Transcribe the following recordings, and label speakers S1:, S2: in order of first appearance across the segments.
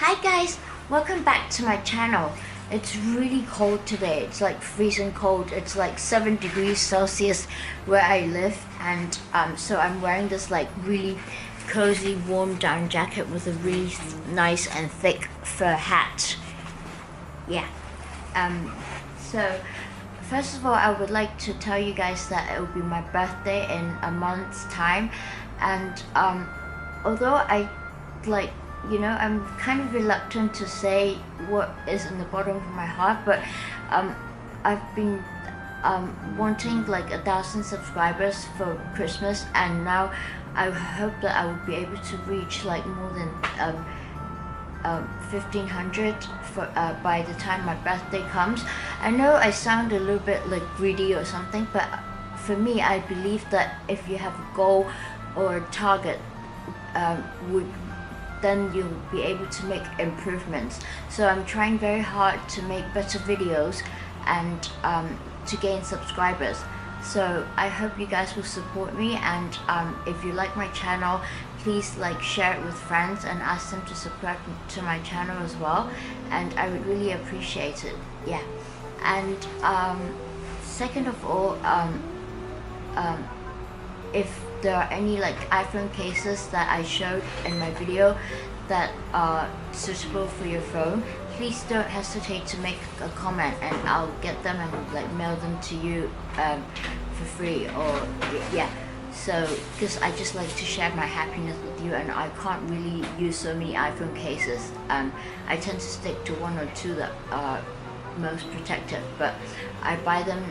S1: Hi guys, welcome back to my channel. It's really cold today. It's like freezing cold. It's like 7 degrees Celsius where I live, and so I'm wearing this like really cozy warm down jacket with a really nice and thick fur hat. Yeah. So first of all, I would like to tell you guys that it will be my birthday in a month's time, and although I'm kind of reluctant to say what is in the bottom of my heart, but I've been wanting like 1,000 subscribers for Christmas, and now I hope that I will be able to reach like more than 1,500 for by the time my birthday comes. I know I sound a little bit like greedy or something, but for me, I believe that if you have a goal or a target, then you'll be able to make improvements. So I'm trying very hard to make better videos and to gain subscribers. So I hope you guys will support me, and if you like my channel, please like share it with friends and ask them to subscribe to my channel as well, and I would really appreciate it. Yeah. And second of all, if there are any like iPhone cases that I showed in my video that are suitable for your phone, please don't hesitate to make a comment, and I'll get them and like mail them to you for free. Or yeah, so because I just like to share my happiness with you, and I can't really use so many iPhone cases. I tend to stick to one or two that are most protective, but I buy them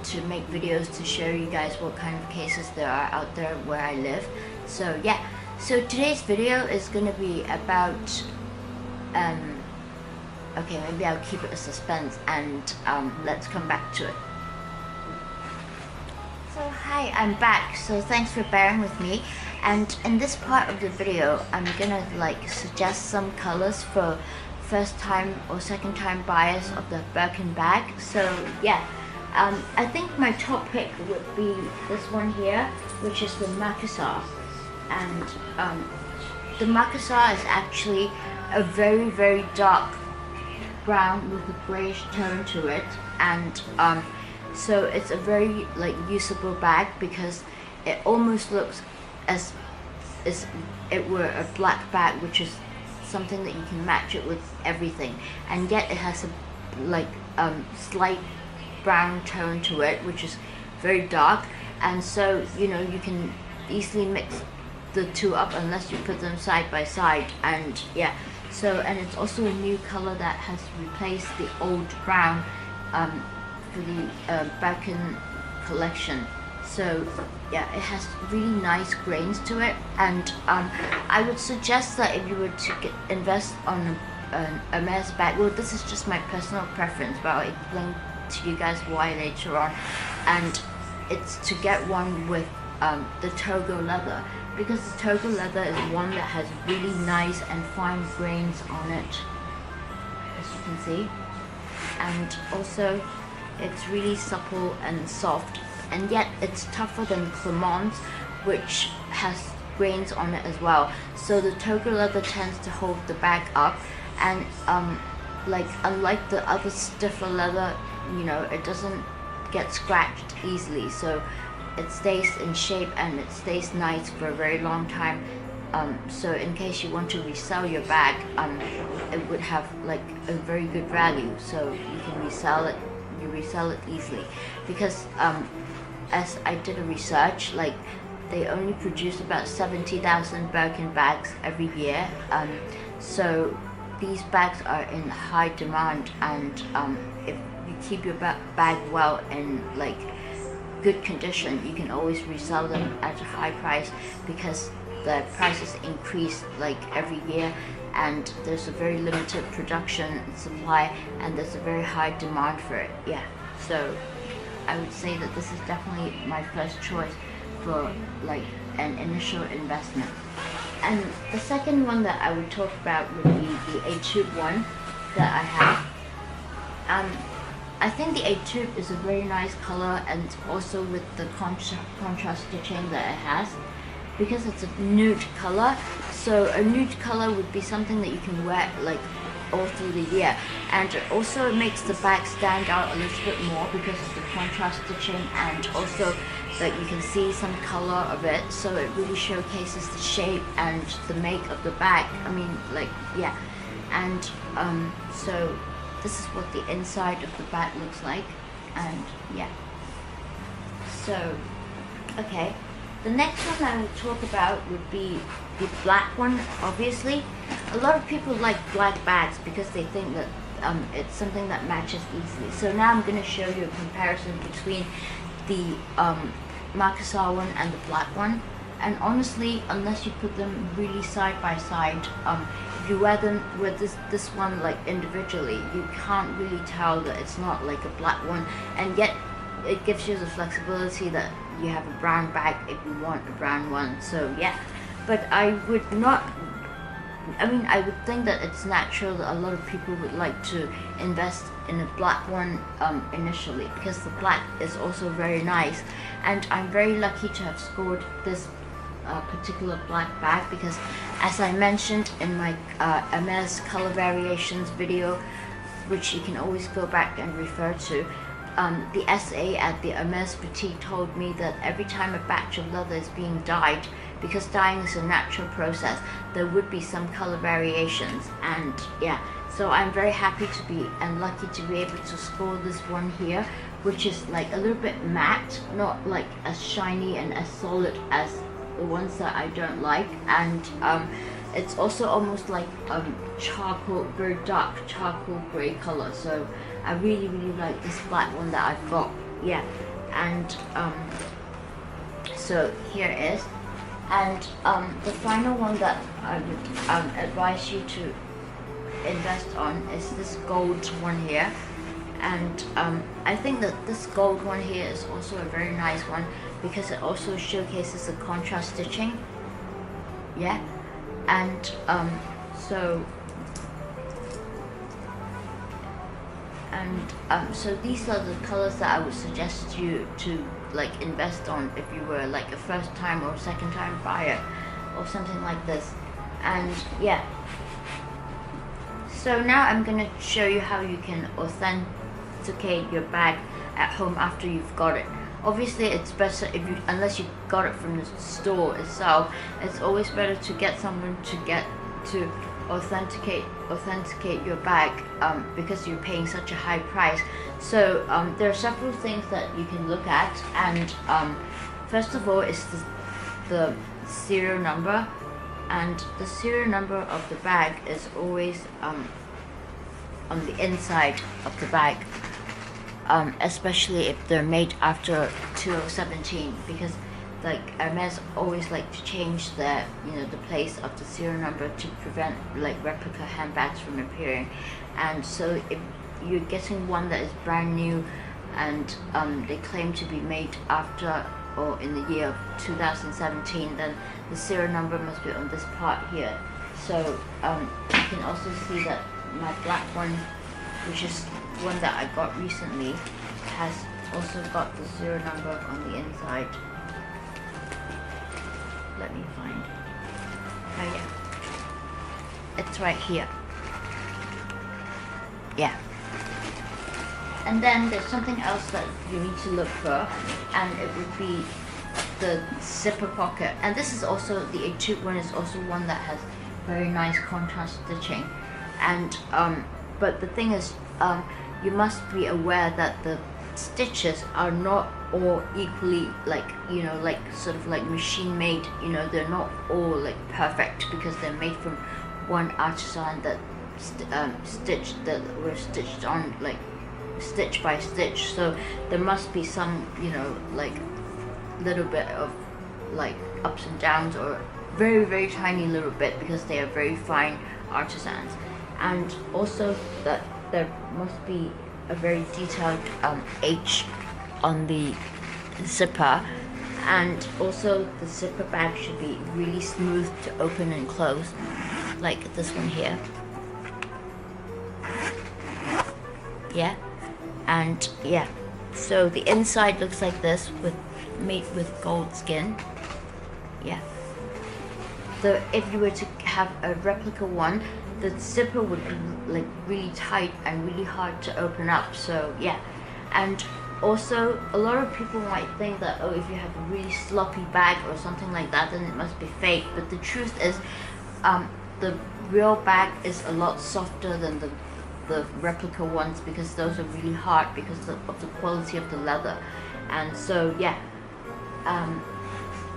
S1: to make videos to show you guys what kind of cases there are out there where I live. So yeah, so today's video is gonna be about okay, maybe I'll keep it a suspense, and let's come back to it. So hi, I'm back, so thanks for bearing with me. And in this part of the video, I'm gonna like suggest some colors for first time or second time buyers of the Birkin bag. So yeah, I think my top pick would be this one here, which is the Macassar. And the Macassar is actually a very, very dark brown with a grayish tone to it, and so it's a very like usable bag because it almost looks as it were a black bag, which is something that you can match it with everything, and yet it has a like slight brown tone to it, which is very dark, and so you can easily mix the two up unless you put them side by side. And yeah, so, and it's also a new color that has replaced the old brown for the Birkin collection. So yeah, it has really nice grains to it, and I would suggest that if you were to invest on a Hermes bag, well, this is just my personal preference, but I'll explain to you guys why later on, and it's to get one with the Togo leather, because the Togo leather is one that has really nice and fine grains on it, as you can see, and also it's really supple and soft, and yet it's tougher than Clermont's, which has grains on it as well. So the Togo leather tends to hold the bag up, and like unlike the other stiffer leather, it doesn't get scratched easily, so it stays in shape and it stays nice for a very long time. So in case you want to resell your bag, it would have like a very good value, so you can resell it. You resell it easily, because as I did a research, like they only produce about 70,000 Birkin bags every year. So these bags are in high demand, and if you keep your bag well in like good condition, you can always resell them at a high price, because the prices increase like every year, and there's a very limited production and supply, and there's a very high demand for it. Yeah, so I would say that this is definitely my first choice for like an initial investment. And the second one that I would talk about would be the Etude one that I have. I think the Etude is a very nice color, and also with the contrast stitching that it has, because it's a nude color, So a nude color would be something that you can wear like all through the year, and also it makes the bag stand out a little bit more because of the contrast stitching, and also that you can see some color of it, so it really showcases the shape and the make of the bag. I mean, like, yeah. And so this is what the inside of the bag looks like, and yeah. So okay, the next one I will talk about would be the black one. Obviously, a lot of people like black bags because they think that it's something that matches easily. So now I'm going to show you a comparison between the Marcasar one and the black one. And honestly, unless you put them really side by side, if you wear them with this one like individually, you can't really tell that it's not like a black one, and yet it gives you the flexibility that you have a brown bag if you want a brown one. So yeah, but I would not, I mean, I would think that it's natural that a lot of people would like to invest in a black one initially, because the black is also very nice, and I'm very lucky to have scored this particular black bag because, as I mentioned in my Hermes color variations video, which you can always go back and refer to, the SA at the Hermes boutique told me that every time a batch of leather is being dyed, because dyeing is a natural process, there would be some color variations. And yeah, so I'm very happy to be and lucky to be able to score this one here, which is like a little bit matte, not like as shiny and as solid as the ones that I don't like. And it's also almost like charcoal, very dark charcoal gray color. So I really like this black one that I've got. Yeah, and so here it is. And the final one that I would advise you to invest on is this gold one here. And I think that this gold one here is also a very nice one because it also showcases the contrast stitching. Yeah, and so these are the colors that I would suggest you to like invest on if you were like a first time or second time buyer or something like this. And yeah, so now I'm gonna show you how you can authenticate your bag at home after you've got it. Obviously it's better if you, unless you got it from the store itself, it's always better to get someone to authenticate your bag because you're paying such a high price. So there are several things that you can look at, and first of all is the serial number, and the serial number of the bag is always on the inside of the bag, especially if they're made after 2017, because like Hermes always like to change the the place of the serial number to prevent like replica handbags from appearing. And so if you're getting one that is brand new and they claim to be made after or in the year of 2017, then the serial number must be on this part here. So you can also see that my black one, which is one that I got recently, has also got the serial number on the inside. Let me find. Oh yeah, it's right here. Yeah. And then there's something else that you need to look for, and it would be the zipper pocket. And this is also, the Etude one is also one that has very nice contrast stitching. And but the thing is, you must be aware that the stitches are not all equally like like sort of like machine made. They're not all like perfect because they're made from one artisan that were stitched on like stitch by stitch. So there must be some like little bit of like ups and downs, or very tiny little bit, because they are very fine artisans. And also that there must be a very detailed H on the zipper, and also the zipper bag should be really smooth to open and close, like this one here. Yeah, and yeah, so the inside looks like this, made with gold skin. Yeah, if you were to have a replica one, the zipper would be like really tight and really hard to open up. So yeah. And also, a lot of people might think that, oh, if you have a really sloppy bag or something like that, then it must be fake. But the truth is, the real bag is a lot softer than the replica ones, because those are really hard because of the quality of the leather. And so yeah.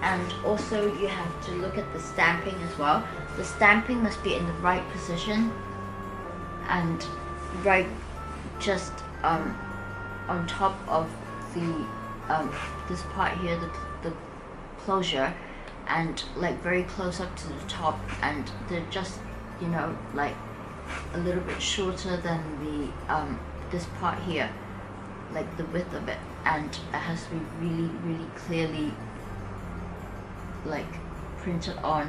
S1: And also you have to look at the stamping as well. The stamping must be in the right position and right just on top of the this part here, the closure, and like very close up to the top, and they're just, you know, like a little bit shorter than the this part here, like the width of it, and it has to be really clearly like printed on.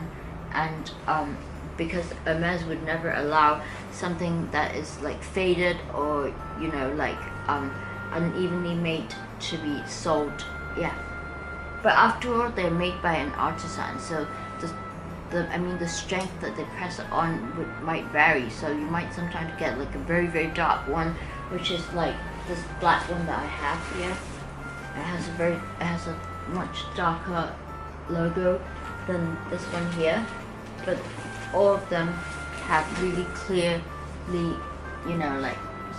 S1: And because Hermes would never allow something that is like faded or, you know, like unevenly made to be sold. Yeah, but after all, they're made by an artisan, so the strength that they press it on might vary. So you might sometimes get like a very dark one, which is like this black one that I have here. It has a much darker logo than this one here, but all of them have really clearly, you know, like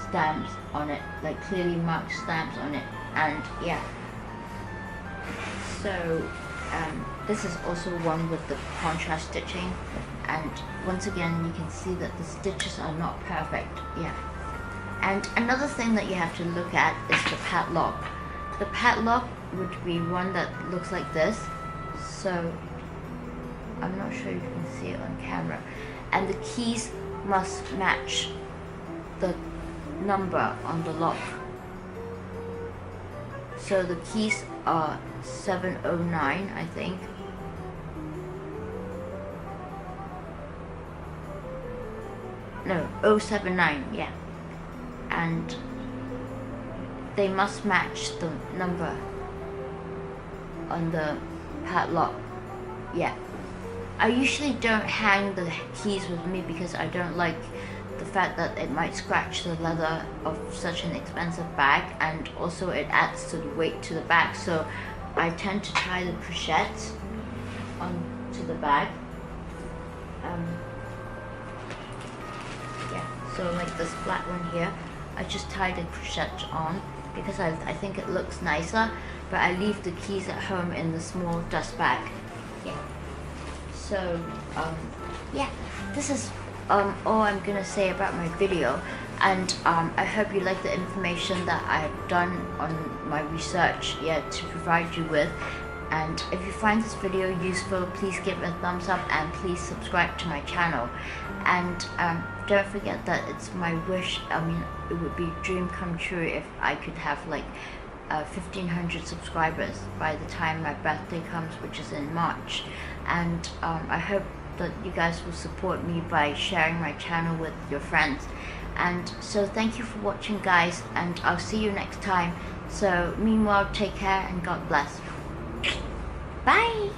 S1: stamps on it, like clearly marked stamps on it. And yeah, so this is also one with the contrast stitching, and once again you can see that the stitches are not perfect. Yeah. And another thing that you have to look at is the padlock. The padlock would be one that looks like this. So I'm not sure you can see it on camera. And the keys must match the number on the lock. So the keys are 709, I think. No, 079, yeah. And they must match the number on the padlock. Yeah. I usually don't hang the keys with me because I don't like the fact that it might scratch the leather of such an expensive bag, and also it adds to the weight to the bag. So I tend to tie the crochets onto the bag. Yeah, so like this black one here, I just tie the crochet on because I think it looks nicer, but I leave the keys at home in the small dust bag. Yeah. So yeah, this is all I'm gonna say about my video, and I hope you like the information that I've done on my research, yeah, to provide you with. And if you find this video useful, please give it a thumbs up and please subscribe to my channel. And don't forget that it's my wish, I mean, it would be a dream come true if I could have like 1,500 subscribers by the time my birthday comes, which is in March. And I hope that you guys will support me by sharing my channel with your friends. And so thank you for watching, guys, and I'll see you next time. So meanwhile, take care and God bless. Bye.